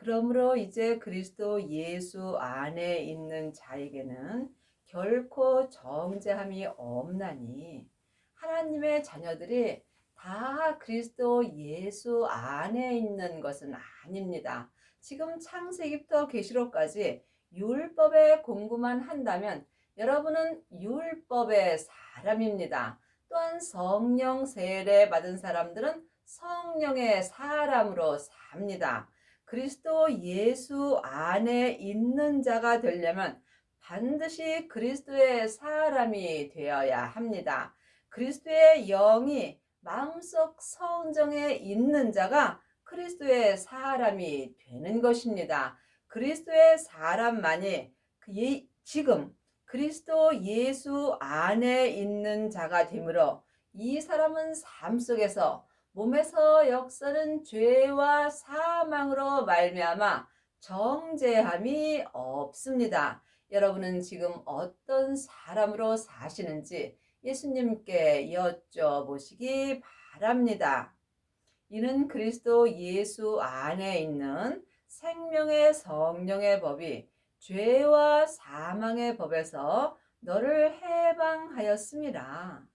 그러므로 이제 그리스도 예수 안에 있는 자에게는 결코 정죄함이 없나니 하나님의 자녀들이 다 그리스도 예수 안에 있는 것은 아닙니다. 지금 창세기부터 계시록까지 율법의 공부만 한다면 여러분은 율법의 사람입니다. 또한 성령 세례 받은 사람들은 성령의 사람으로 삽니다. 그리스도 예수 안에 있는 자가 되려면 반드시 그리스도의 사람이 되어야 합니다. 그리스도의 영이 마음속 성정에 있는 자가 그리스도의 사람이 되는 것입니다. 그리스도의 사람만이 지금 그리스도 예수 안에 있는 자가 되므로 이 사람은 삶 속에서 몸에서 역사는 죄와 사망으로 말미암아 정죄함이 없습니다. 여러분은 지금 어떤 사람으로 사시는지 예수님께 여쭤보시기 바랍니다. 이는 그리스도 예수 안에 있는 생명의 성령의 법이 죄와 사망의 법에서 너를 해방하였음이라.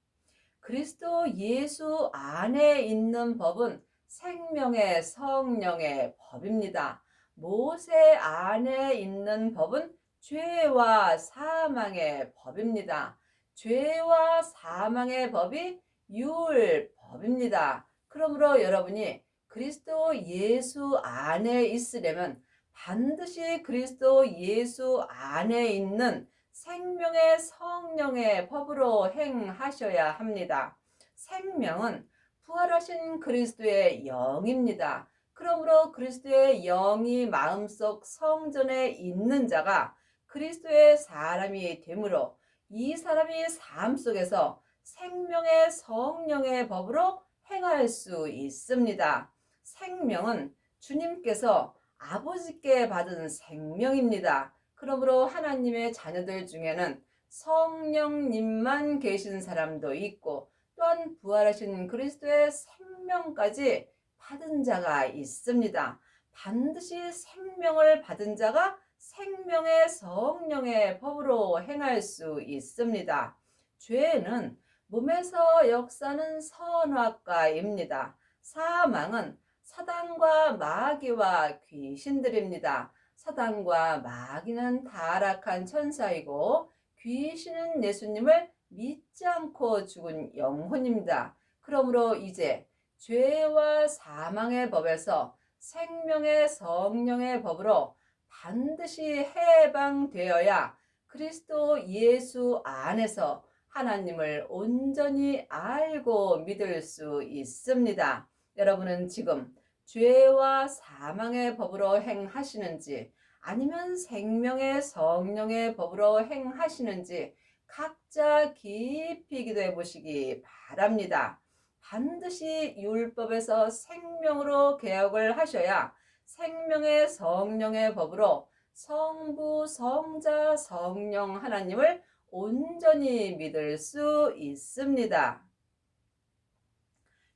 그리스도 예수 안에 있는 법은 생명의 성령의 법입니다. 모세 안에 있는 법은 죄와 사망의 법입니다. 죄와 사망의 법이 율법입니다. 그러므로 여러분이 그리스도 예수 안에 있으려면 반드시 그리스도 예수 안에 있는 생명의 성령의 법으로 행하셔야 합니다. 생명은 부활하신 그리스도의 영입니다. 그러므로 그리스도의 영이 마음속 성전에 있는 자가 그리스도의 사람이 되므로 이 사람이 삶 속에서 생명의 성령의 법으로 행할 수 있습니다. 생명은 주님께서 아버지께 받은 생명입니다. 그러므로 하나님의 자녀들 중에는 성령님만 계신 사람도 있고 또한 부활하신 그리스도의 생명까지 받은 자가 있습니다. 반드시 생명을 받은 자가 생명의 성령의 법으로 행할 수 있습니다. 죄는 몸에서 역사는 선악과입니다. 사망은 사단과 마귀와 귀신들입니다. 사단과 마귀는 타락한 천사이고 귀신은 예수님을 믿지 않고 죽은 영혼입니다. 그러므로 이제 죄와 사망의 법에서 생명의 성령의 법으로 반드시 해방되어야 그리스도 예수 안에서 하나님을 온전히 알고 믿을 수 있습니다. 여러분은 지금 죄와 사망의 법으로 행하시는지 아니면 생명의 성령의 법으로 행하시는지 각자 깊이 기도해 보시기 바랍니다. 반드시 율법에서 생명으로 개혁을 하셔야 생명의 성령의 법으로 성부, 성자, 성령 하나님을 온전히 믿을 수 있습니다.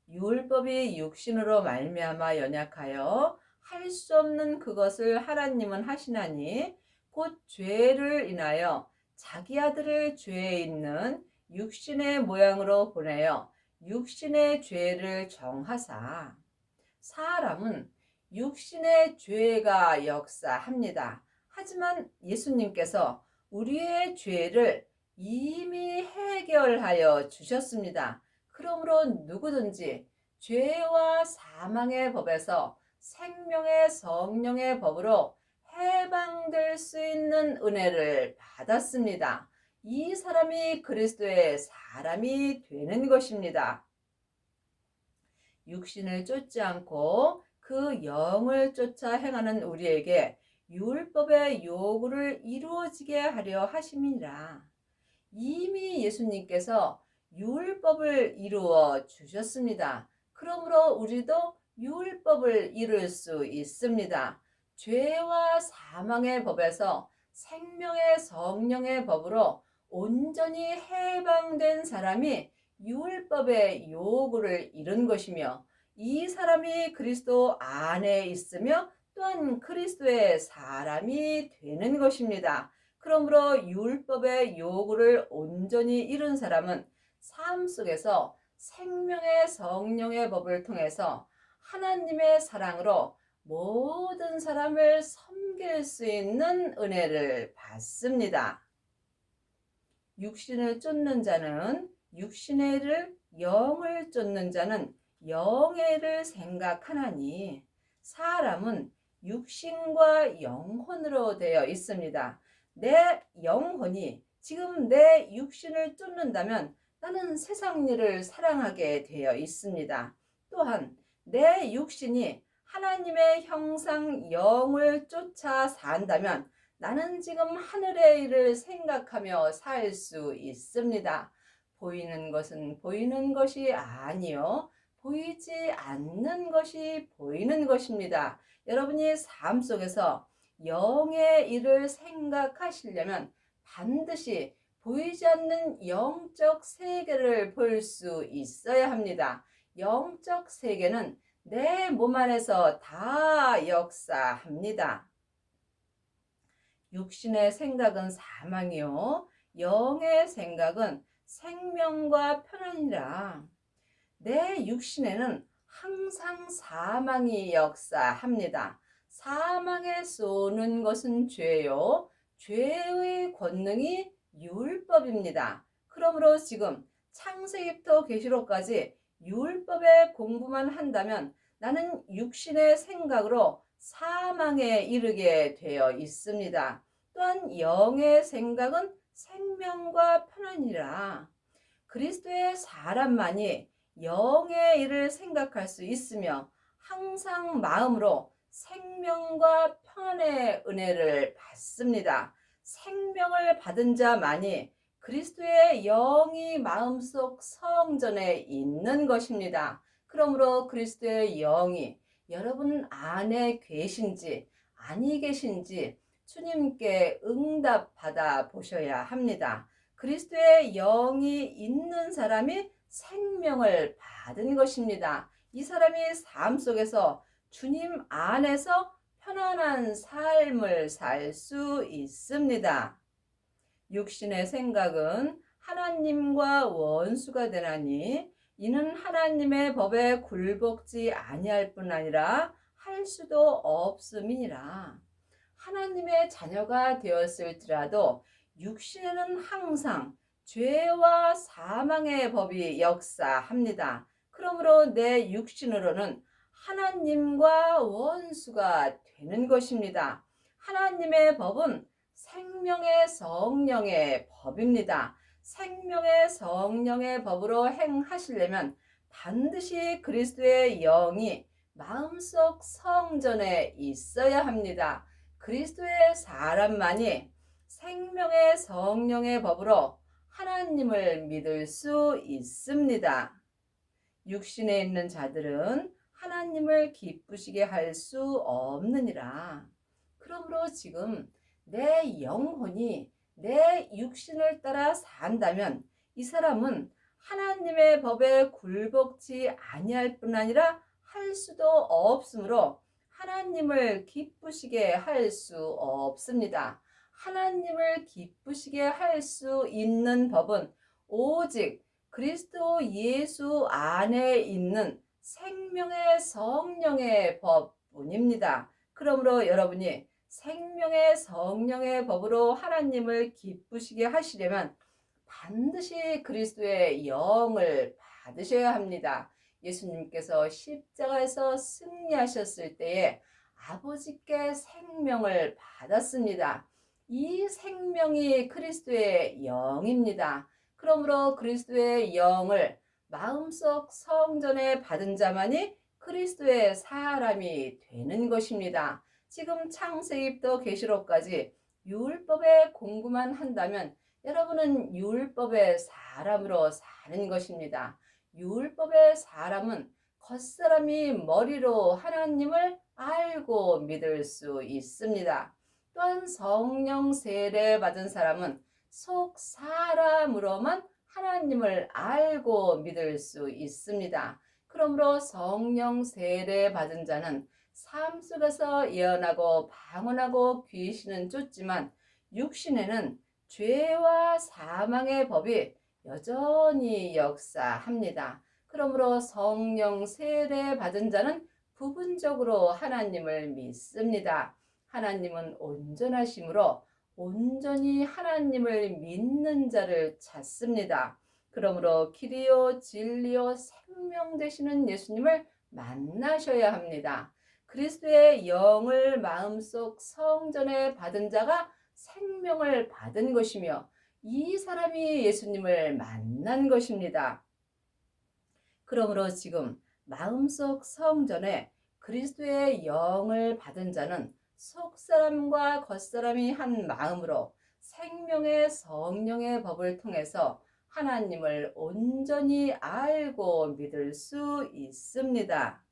율법이 육신으로 말미암아 연약하여 할 수 없는 그것을 하나님은 하시나니 곧 죄를 인하여 자기 아들을 죄에 있는 육신의 모양으로 보내어 육신의 죄를 정하사. 사람은 육신의 죄가 역사합니다. 하지만 예수님께서 우리의 죄를 이미 해결하여 주셨습니다. 그러므로 누구든지 죄와 사망의 법에서 생명의 성령의 법으로 해방될 수 있는 은혜를 받았습니다. 이 사람이 그리스도의 사람이 되는 것입니다. 육신을 쫓지 않고 그 영을 쫓아 행하는 우리에게 율법의 요구를 이루어지게 하려 하심이니라. 이미 예수님께서 율법을 이루어 주셨습니다. 그러므로 우리도 율법을 이룰 수 있습니다. 죄와 사망의 법에서 생명의 성령의 법으로 온전히 해방된 사람이 율법의 요구를 이룬 것이며 이 사람이 그리스도 안에 있으며 또한 그리스도의 사람이 되는 것입니다. 그러므로 율법의 요구를 온전히 이룬 사람은 삶 속에서 생명의 성령의 법을 통해서 하나님의 사랑으로 모든 사람을 섬길 수 있는 은혜를 받습니다. 육신을 쫓는 자는 육신의 일을, 영을 쫓는 자는 영의 일을 생각하나니 사람은 육신과 영혼으로 되어 있습니다. 내 영혼이 지금 내 육신을 쫓는다면 나는 세상 일을 사랑하게 되어 있습니다. 또한 내 육신이 하나님의 형상 영을 쫓아 산다면 나는 지금 하늘의 일을 생각하며 살 수 있습니다. 보이는 것은 보이는 것이 아니요 보이지 않는 것이 보이는 것입니다. 여러분이 삶 속에서 영의 일을 생각하시려면 반드시 보이지 않는 영적 세계를 볼 수 있어야 합니다. 영적 세계는 내 몸 안에서 다 역사합니다. 육신의 생각은 사망이요 영의 생각은 생명과 편안이라. 내 육신에는 항상 사망이 역사합니다. 사망에 쏘는 것은 죄요 죄의 권능이 율법입니다. 그러므로 지금 창세기부터 계시록까지 율법의 공부만 한다면 나는 육신의 생각으로 사망에 이르게 되어 있습니다. 또한 영의 생각은 생명과 편안이라. 그리스도의 사람만이 영의 일을 생각할 수 있으며 항상 마음으로 생명과 편안의 은혜를 받습니다. 생명을 받은 자만이 그리스도의 영이 마음속 성전에 있는 것입니다. 그러므로 그리스도의 영이 여러분 안에 계신지 아니 계신지 주님께 응답받아 보셔야 합니다. 그리스도의 영이 있는 사람이 생명을 받은 것입니다. 이 사람이 삶 속에서 주님 안에서 편안한 삶을 살 수 있습니다. 육신의 생각은 하나님과 원수가 되나니 이는 하나님의 법에 굴복지 아니할 뿐 아니라 할 수도 없음이니라. 하나님의 자녀가 되었을지라도 육신에는 항상 죄와 사망의 법이 역사합니다. 그러므로 내 육신으로는 하나님과 원수가 되는 것입니다. 하나님의 법은 생명의 성령의 법입니다. 생명의 성령의 법으로 행하시려면 반드시 그리스도의 영이 마음속 성전에 있어야 합니다. 그리스도의 사람만이 생명의 성령의 법으로 하나님을 믿을 수 있습니다. 육신에 있는 자들은 하나님을 기쁘시게 할 수 없느니라. 그러므로 지금 내 영혼이 내 육신을 따라 산다면 이 사람은 하나님의 법에 굴복지 아니할 뿐 아니라 할 수도 없으므로 하나님을 기쁘시게 할 수 없습니다. 하나님을 기쁘시게 할 수 있는 법은 오직 그리스도 예수 안에 있는 생명의 성령의 법뿐입니다. 그러므로 여러분이 생명의 성령의 법으로 하나님을 기쁘시게 하시려면 반드시 그리스도의 영을 받으셔야 합니다. 예수님께서 십자가에서 승리하셨을 때에 아버지께 생명을 받았습니다. 이 생명이 그리스도의 영입니다. 그러므로 그리스도의 영을 마음속 성전에 받은 자만이 그리스도의 사람이 되는 것입니다. 지금 창세기부터 계시록까지 율법의 공부만 한다면 여러분은 율법의 사람으로 사는 것입니다. 율법의 사람은 겉사람이 머리로 하나님을 알고 믿을 수 있습니다. 또한 성령 세례 받은 사람은 속 사람으로만 하나님을 알고 믿을 수 있습니다. 그러므로 성령 세례 받은 자는 삶 속에서 예언하고 방언하고 귀신은 쫓지만 육신에는 죄와 사망의 법이 여전히 역사합니다. 그러므로 성령 세례 받은 자는 부분적으로 하나님을 믿습니다. 하나님은 온전하심으로 온전히 하나님을 믿는 자를 찾습니다. 그러므로 길이요 진리요 생명 되시는 예수님을 만나셔야 합니다. 그리스도의 영을 마음속 성전에 받은 자가 생명을 받은 것이며 이 사람이 예수님을 만난 것입니다. 그러므로 지금 마음속 성전에 그리스도의 영을 받은 자는 속사람과 겉사람이 한 마음으로 생명의 성령의 법을 통해서 하나님을 온전히 알고 믿을 수 있습니다.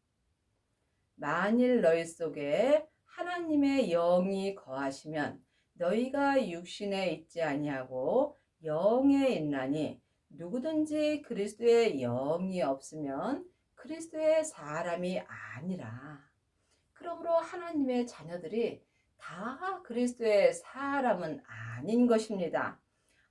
만일 너희 속에 하나님의 영이 거하시면 너희가 육신에 있지 아니하고 영에 있나니 누구든지 그리스도의 영이 없으면 그리스도의 사람이 아니라. 그러므로 하나님의 자녀들이 다 그리스도의 사람은 아닌 것입니다.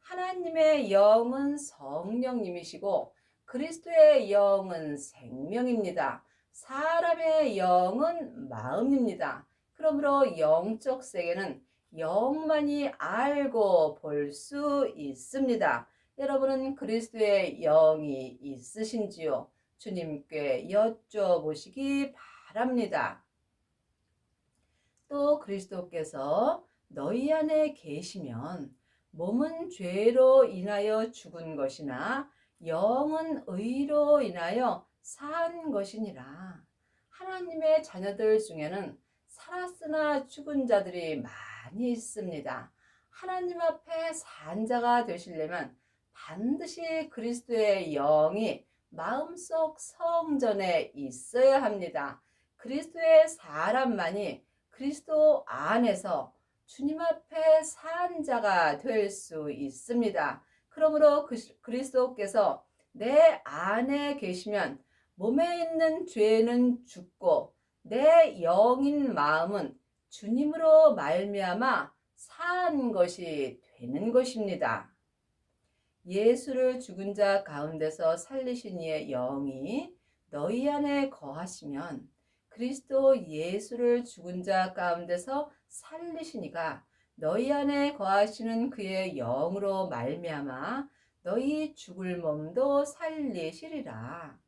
하나님의 영은 성령님이시고 그리스도의 영은 생명입니다. 사람의 영은 마음입니다. 그러므로 영적 세계는 영만이 알고 볼 수 있습니다. 여러분은 그리스도의 영이 있으신지요? 주님께 여쭤보시기 바랍니다. 또 그리스도께서 너희 안에 계시면 몸은 죄로 인하여 죽은 것이나 영은 의로 인하여 산 것이니라. 하나님의 자녀들 중에는 살았으나 죽은 자들이 많이 있습니다. 하나님 앞에 산 자가 되시려면 반드시 그리스도의 영이 마음속 성전에 있어야 합니다. 그리스도의 사람만이 그리스도 안에서 주님 앞에 산 자가 될 수 있습니다. 그러므로 그리스도께서 내 안에 계시면 몸에 있는 죄는 죽고 내 영인 마음은 주님으로 말미암아 산 것이 되는 것입니다. 예수를 죽은 자 가운데서 살리신 이의 영이 너희 안에 거하시면 그리스도 예수를 죽은 자 가운데서 살리시니가 너희 안에 거하시는 그의 영으로 말미암아 너희 죽을 몸도 살리시리라.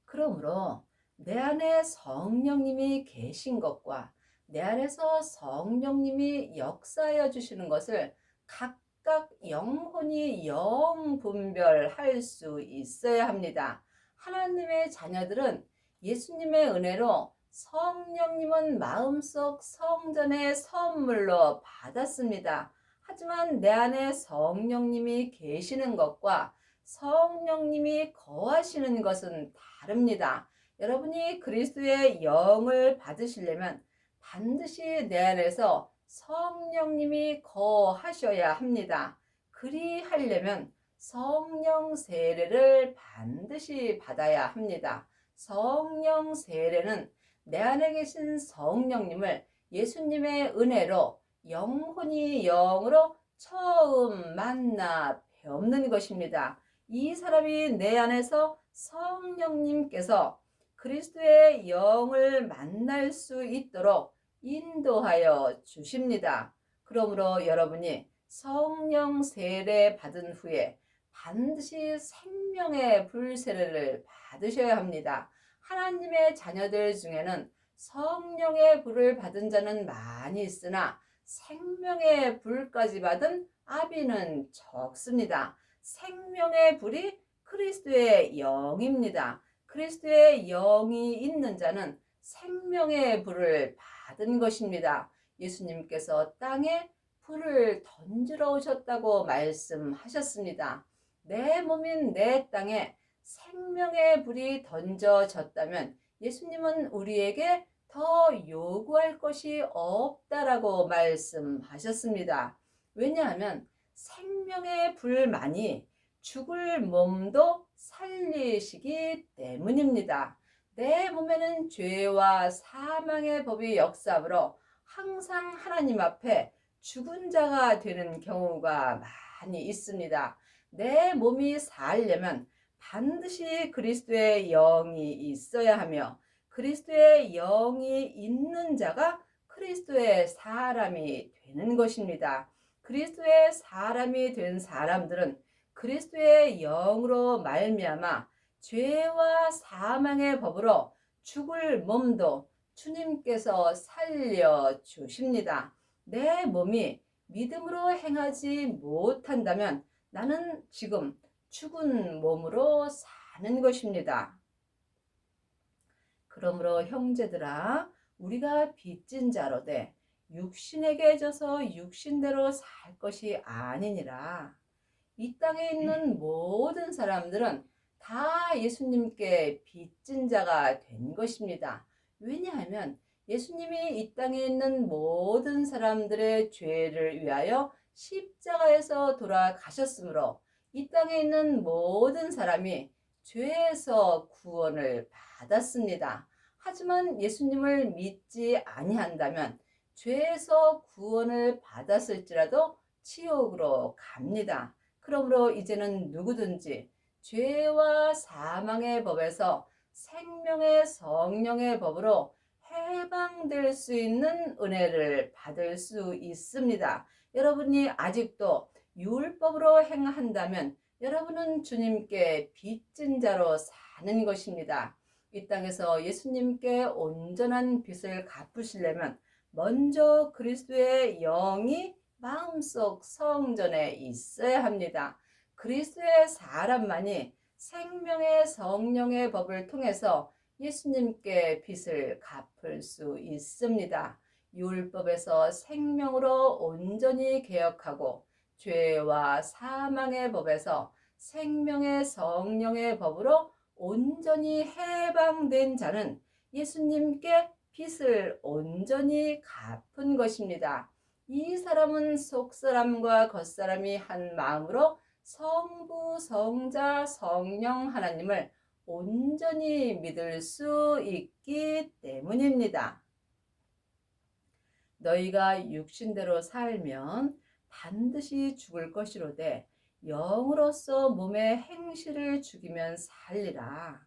그러므로 내 안에 성령님이 계신 것과 내 안에서 성령님이 역사하여 주시는 것을 각각 영혼이 영분별할 수 있어야 합니다. 하나님의 자녀들은 예수님의 은혜로 성령님은 마음속 성전의 선물로 받았습니다. 하지만 내 안에 성령님이 계시는 것과 성령님이 거하시는 것은 다릅니다. 여러분이 그리스도의 영을 받으시려면 반드시 내 안에서 성령님이 거하셔야 합니다. 그리하려면 성령 세례를 반드시 받아야 합니다. 성령 세례는 내 안에 계신 성령님을 예수님의 은혜로 영혼이 영으로 처음 만나 뵙는 것입니다. 이 사람이 내 안에서 성령님께서 그리스도의 영을 만날 수 있도록 인도하여 주십니다. 그러므로 여러분이 성령 세례 받은 후에 반드시 생명의 불 세례를 받으셔야 합니다. 하나님의 자녀들 중에는 성령의 불을 받은 자는 많이 있으나 생명의 불까지 받은 아비는 적습니다. 생명의 불이 그리스도의 영입니다. 그리스도의 영이 있는 자는 생명의 불을 받은 것입니다. 예수님께서 땅에 불을 던지러 오셨다고 말씀하셨습니다. 내 몸인 내 땅에 생명의 불이 던져졌다면 예수님은 우리에게 더 요구할 것이 없다라고 말씀하셨습니다. 왜냐하면 생명의 불만이 죽을 몸도 살리시기 때문입니다. 내 몸에는 죄와 사망의 법이 역사하므로 항상 하나님 앞에 죽은 자가 되는 경우가 많이 있습니다. 내 몸이 살려면 반드시 그리스도의 영이 있어야 하며 그리스도의 영이 있는 자가 그리스도의 사람이 되는 것입니다. 그리스도의 사람이 된 사람들은 그리스도의 영으로 말미암아 죄와 사망의 법으로 죽을 몸도 주님께서 살려 주십니다. 내 몸이 믿음으로 행하지 못한다면 나는 지금 죽은 몸으로 사는 것입니다. 그러므로 형제들아, 우리가 빚진 자로 돼 육신에게 져서 육신대로 살 것이 아니니라. 이 땅에 있는 모든 사람들은 다 예수님께 빚진 자가 된 것입니다. 왜냐하면 예수님이 이 땅에 있는 모든 사람들의 죄를 위하여 십자가에서 돌아가셨으므로 이 땅에 있는 모든 사람이 죄에서 구원을 받았습니다. 하지만 예수님을 믿지 아니한다면 죄에서 구원을 받았을지라도 지옥으로 갑니다. 그러므로 이제는 누구든지 죄와 사망의 법에서 생명의 성령의 법으로 해방될 수 있는 은혜를 받을 수 있습니다. 여러분이 아직도 율법으로 행한다면 여러분은 주님께 빚진 자로 사는 것입니다. 이 땅에서 예수님께 온전한 빚을 갚으시려면 먼저 그리스도의 영이 마음속 성전에 있어야 합니다. 그리스도의 사람만이 생명의 성령의 법을 통해서 예수님께 빚을 갚을 수 있습니다. 율법에서 생명으로 온전히 개혁하고 죄와 사망의 법에서 생명의 성령의 법으로 온전히 해방된 자는 예수님께 빚을 온전히 갚은 것입니다. 이 사람은 속사람과 겉사람이 한 마음으로 성부, 성자, 성령 하나님을 온전히 믿을 수 있기 때문입니다. 너희가 육신대로 살면 반드시 죽을 것이로되 영으로서 몸의 행실을 죽이면 살리라.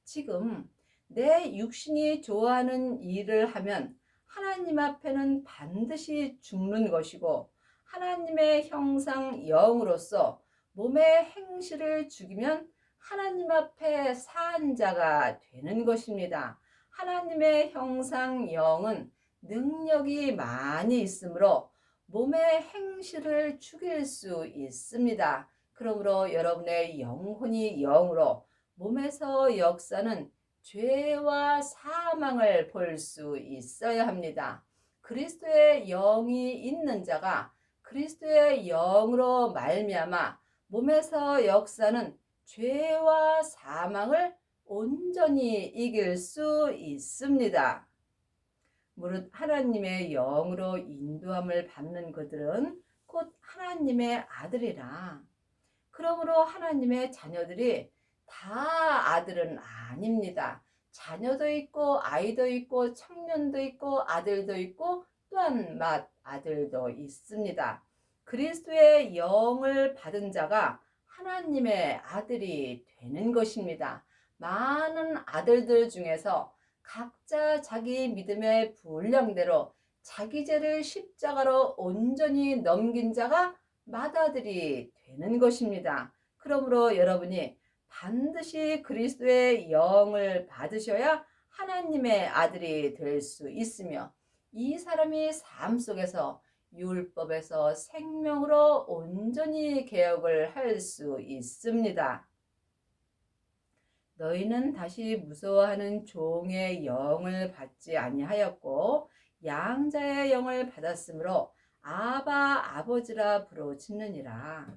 지금 내 육신이 좋아하는 일을 하면 하나님 앞에는 반드시 죽는 것이고 하나님의 형상 영으로서 몸의 행실을 죽이면 하나님 앞에 산 자가 되는 것입니다. 하나님의 형상 영은 능력이 많이 있으므로 몸의 행실을 죽일 수 있습니다. 그러므로 여러분의 영혼이 영으로 몸에서 역사는 죄와 사망을 볼 수 있어야 합니다. 그리스도의 영이 있는 자가 그리스도의 영으로 말미암아 몸에서 역사는 죄와 사망을 온전히 이길 수 있습니다. 무릇 하나님의 영으로 인도함을 받는 그들은 곧 하나님의 아들이라. 그러므로 하나님의 자녀들이 다 아들은 아닙니다. 자녀도 있고 아이도 있고 청년도 있고 아들도 있고 또한 맏아들도 있습니다. 그리스도의 영을 받은 자가 하나님의 아들이 되는 것입니다. 많은 아들들 중에서 각자 자기 믿음의 분량대로 자기 죄를 십자가로 온전히 넘긴 자가 맏아들이 되는 것입니다. 그러므로 여러분이 반드시 그리스도의 영을 받으셔야 하나님의 아들이 될 수 있으며 이 사람이 삶 속에서 율법에서 생명으로 온전히 개혁을 할 수 있습니다. 너희는 다시 무서워하는 종의 영을 받지 아니하였고 양자의 영을 받았으므로 아바 아버지라 부르짖느니라.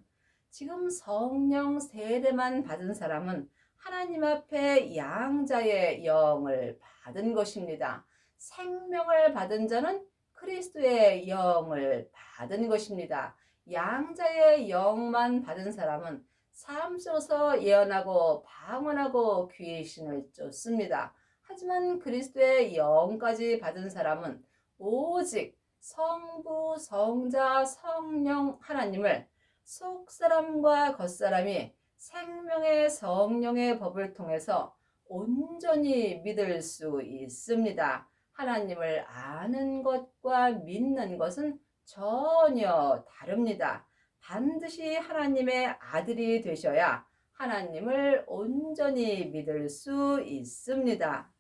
지금 성령 세례만 받은 사람은 하나님 앞에 양자의 영을 받은 것입니다. 생명을 받은 자는 그리스도의 영을 받은 것입니다. 양자의 영만 받은 사람은 삶 속에서 예언하고 방언하고 귀신을 쫓습니다. 하지만 그리스도의 영까지 받은 사람은 오직 성부, 성자, 성령 하나님을 속사람과 겉사람이 생명의 성령의 법을 통해서 온전히 믿을 수 있습니다. 하나님을 아는 것과 믿는 것은 전혀 다릅니다. 반드시 하나님의 아들이 되셔야 하나님을 온전히 믿을 수 있습니다.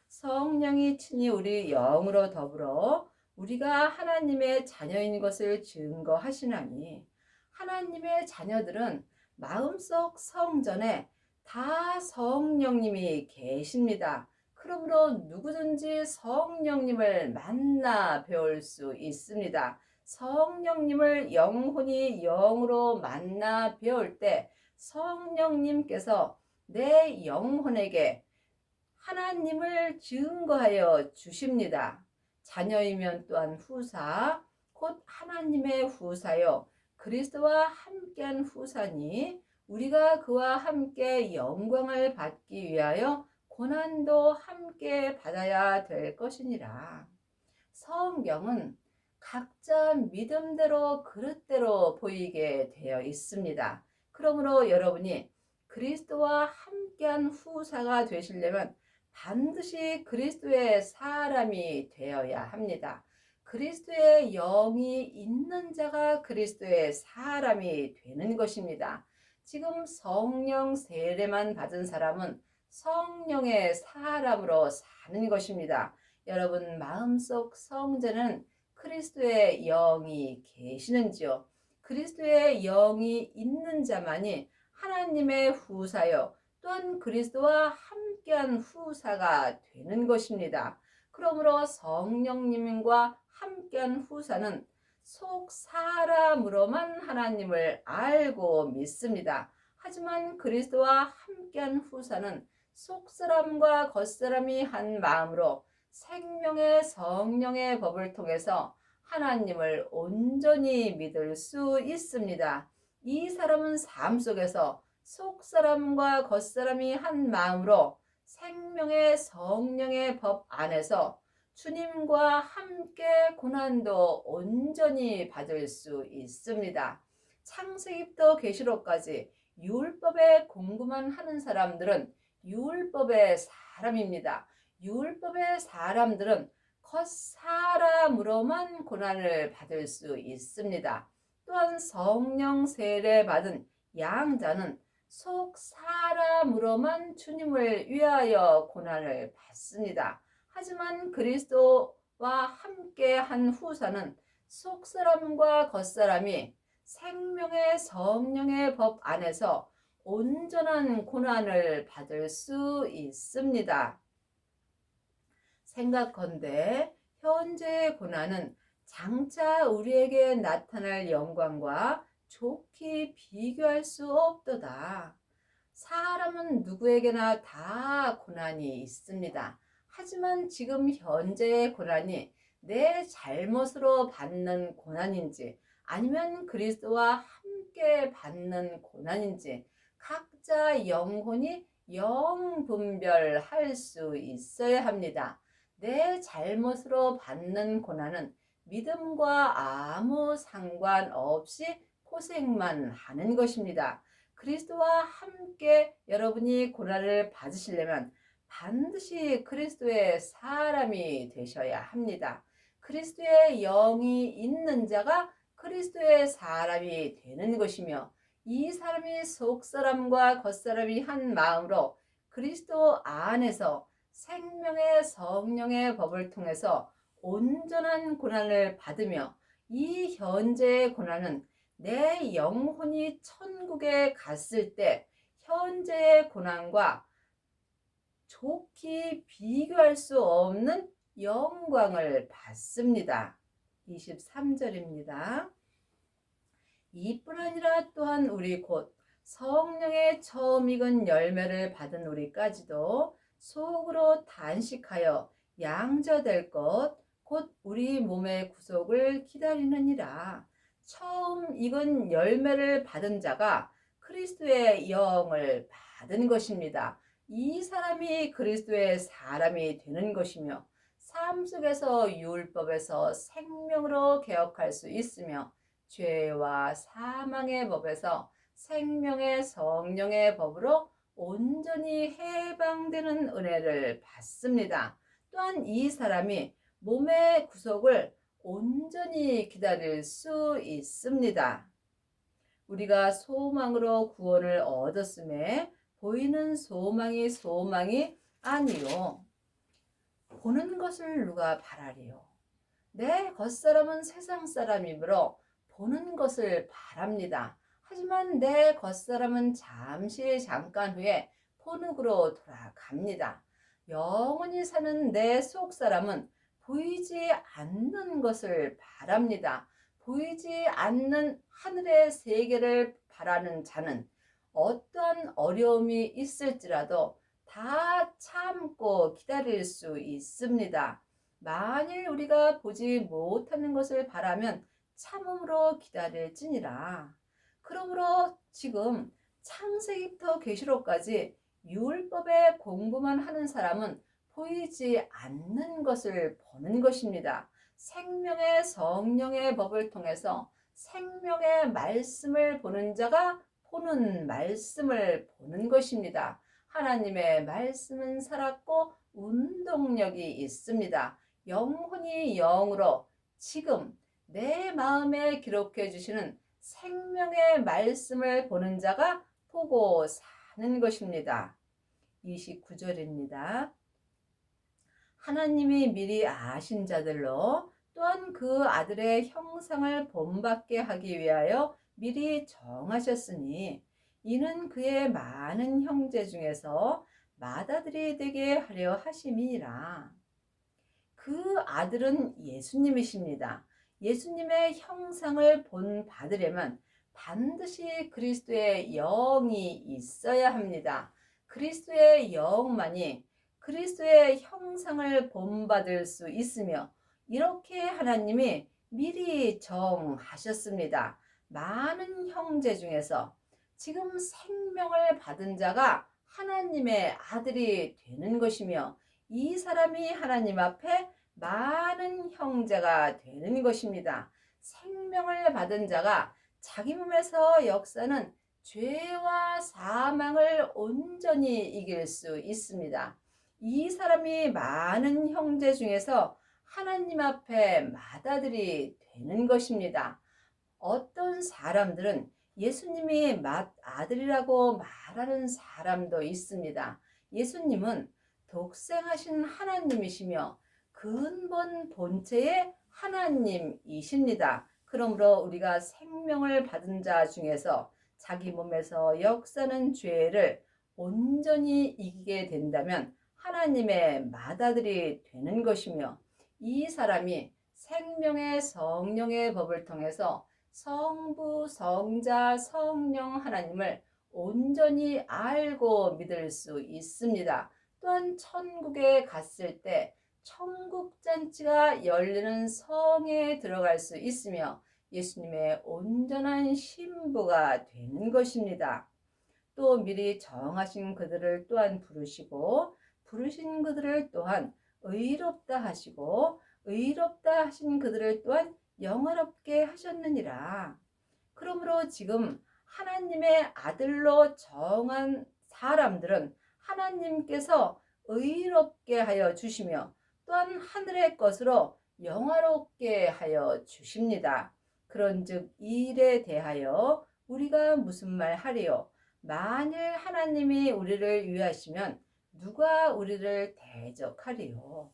성령이 친히 우리 영으로 더불어 우리가 하나님의 자녀인 것을 증거하시나니 하나님의 자녀들은 마음속 성전에 다 성령님이 계십니다. 그러므로 누구든지 성령님을 만나 배울 수 있습니다. 성령님을 영혼이 영으로 만나 배울 때 성령님께서 내 영혼에게 하나님을 증거하여 주십니다. 자녀이면 또한 후사, 곧 하나님의 후사요 그리스도와 함께한 후사니 우리가 그와 함께 영광을 받기 위하여 고난도 함께 받아야 될 것이니라. 성경은 각자 믿음대로 그릇대로 보이게 되어 있습니다. 그러므로 여러분이 그리스도와 함께한 후사가 되시려면 반드시 그리스도의 사람이 되어야 합니다. 그리스도의 영이 있는 자가 그리스도의 사람이 되는 것입니다. 지금 성령 세례만 받은 사람은 성령의 사람으로 사는 것입니다. 여러분 마음속 성전은 그리스도의 영이 계시는지요? 그리스도의 영이 있는 자만이 하나님의 후사요 또한 그리스도와 함께한 후사가 되는 것입니다. 그러므로 성령님과 함께한 후사는 속 사람으로만 하나님을 알고 믿습니다. 하지만 그리스도와 함께한 후사는 속 사람과 겉 사람이 한 마음으로 생명의 성령의 법을 통해서 하나님을 온전히 믿을 수 있습니다. 이 사람은 삶 속에서 속 사람과 겉 사람이 한 마음으로 생명의 성령의 법 안에서 주님과 함께 고난도 온전히 받을 수 있습니다. 창세기부터 계시록까지 율법에 공부만 하는 사람들은 율법의 사람입니다. 율법의 사람들은 겉사람으로만 고난을 받을 수 있습니다. 또한 성령 세례 받은 양자는 속 사람으로만 주님을 위하여 고난을 받습니다. 하지만 그리스도와 함께 한 후사는 속 사람과 겉 사람이 생명의 성령의 법 안에서 온전한 고난을 받을 수 있습니다. 생각컨대 현재의 고난은 장차 우리에게 나타날 영광과 좋게 비교할 수 없도다. 사람은 누구에게나 다 고난이 있습니다. 하지만 지금 현재의 고난이 내 잘못으로 받는 고난인지 아니면 그리스도와 함께 받는 고난인지 각자 영혼이 영분별할 수 있어야 합니다. 내 잘못으로 받는 고난은 믿음과 아무 상관없이 고생만 하는 것입니다. 그리스도와 함께 여러분이 고난을 받으시려면 반드시 그리스도의 사람이 되셔야 합니다. 그리스도의 영이 있는 자가 그리스도의 사람이 되는 것이며 이 사람이 속사람과 겉사람이 한 마음으로 그리스도 안에서 생명의 성령의 법을 통해서 온전한 고난을 받으며 이 현재의 고난은 내 영혼이 천국에 갔을 때 현재의 고난과 좋게 비교할 수 없는 영광을 받습니다. 23절입니다. 이뿐 아니라 또한 우리 곧 성령의 처음 익은 열매를 받은 우리까지도 속으로 단식하여 양자될 것 곧 우리 몸의 구속을 기다리느니라. 처음 익은 열매를 받은 자가 그리스도의 영을 받은 것입니다. 이 사람이 그리스도의 사람이 되는 것이며 삶 속에서 율법에서 생명으로 개혁할 수 있으며 죄와 사망의 법에서 생명의 성령의 법으로 온전히 해방되는 은혜를 받습니다. 또한 이 사람이 몸의 구속을 온전히 기다릴 수 있습니다. 우리가 소망으로 구원을 얻었음에 보이는 소망이 아니요. 보는 것을 누가 바라리요. 내 겉사람은 세상 사람이므로 보는 것을 바랍니다. 하지만 내 겉사람은 잠깐 후에 본흙으로 돌아갑니다. 영원히 사는 내 속사람은 보이지 않는 것을 바랍니다. 보이지 않는 하늘의 세계를 바라는 자는 어떠한 어려움이 있을지라도 다 참고 기다릴 수 있습니다. 만일 우리가 보지 못하는 것을 바라면 참음으로 기다릴지니라. 그러므로 지금 창세기부터 계시록까지 율법의 공부만 하는 사람은 보이지 않는 것을 보는 것입니다. 생명의 성령의 법을 통해서 생명의 말씀을 보는 자가 보는 말씀을 보는 것입니다. 하나님의 말씀은 살았고 운동력이 있습니다. 영혼이 영으로 지금 내 마음에 기록해 주시는 생명의 말씀을 보는 자가 보고 사는 것입니다. 29절입니다. 하나님이 미리 아신 자들로 또한 그 아들의 형상을 본받게 하기 위하여 미리 정하셨으니 이는 그의 많은 형제 중에서 맏아들이 되게 하려 하심이니라. 그 아들은 예수님이십니다. 예수님의 형상을 본받으려면 반드시 그리스도의 영이 있어야 합니다. 그리스도의 영만이 그리스도의 형상을 본받을 수 있으며 이렇게 하나님이 미리 정하셨습니다. 많은 형제 중에서 지금 생명을 받은 자가 하나님의 아들이 되는 것이며 이 사람이 하나님 앞에 많은 형제가 되는 것입니다. 생명을 받은 자가 자기 몸에서 역사는 죄와 사망을 온전히 이길 수 있습니다. 이 사람이 많은 형제 중에서 하나님 앞에 맏아들이 되는 것입니다. 어떤 사람들은 예수님이 맏아들이라고 말하는 사람도 있습니다. 예수님은 독생하신 하나님이시며 근본 본체의 하나님이십니다. 그러므로 우리가 생명을 받은 자 중에서 자기 몸에서 역사는 죄를 온전히 이기게 된다면 하나님의 맏아들이 되는 것이며 이 사람이 생명의 성령의 법을 통해서 성부, 성자, 성령 하나님을 온전히 알고 믿을 수 있습니다. 또한 천국에 갔을 때 천국 잔치가 열리는 성에 들어갈 수 있으며 예수님의 온전한 신부가 되는 것입니다. 또 미리 정하신 그들을 또한 부르시고 부르신 그들을 또한 의롭다 하시고 의롭다 하신 그들을 또한 영화롭게 하셨느니라. 그러므로 지금 하나님의 아들로 정한 사람들은 하나님께서 의롭게 하여 주시며 또한 하늘의 것으로 영화롭게 하여 주십니다. 그런즉 이 일에 대하여 우리가 무슨 말 하리요? 만일 하나님이 우리를 위하시면 누가 우리를 대적하리요?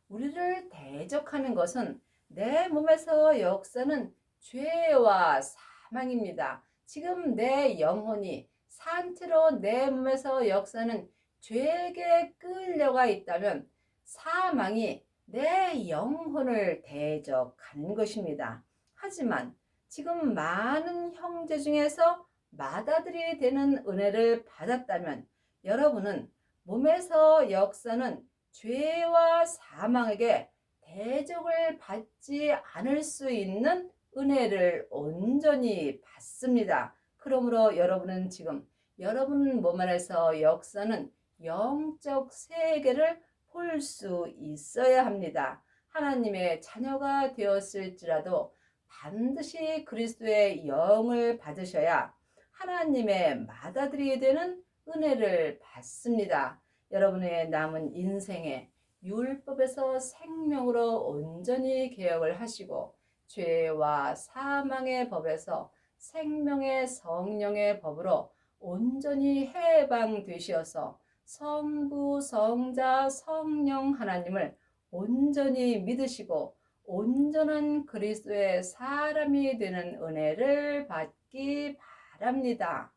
우리를 대적하는 것은 내 몸에서 역사는 죄와 사망입니다. 지금 내 영혼이 산채로 내 몸에서 역사는 죄에게 끌려가 있다면 사망이 내 영혼을 대적하는 것입니다. 하지만 지금 많은 형제 중에서 맏아들이 되는 은혜를 받았다면 여러분은 몸에서 역사는 죄와 사망에게 대적을 받지 않을 수 있는 은혜를 온전히 받습니다. 그러므로 여러분은 지금 여러분 몸 안에서 역사는 영적 세계를 볼 수 있어야 합니다. 하나님의 자녀가 되었을지라도 반드시 그리스도의 영을 받으셔야 하나님의 맏아들이 되는 은혜를 받습니다. 여러분의 남은 인생에 율법에서 생명으로 온전히 개혁을 하시고 죄와 사망의 법에서 생명의 성령의 법으로 온전히 해방되시어서 성부, 성자, 성령 하나님을 온전히 믿으시고 온전한 그리스도의 사람이 되는 은혜를 받기 바랍니다.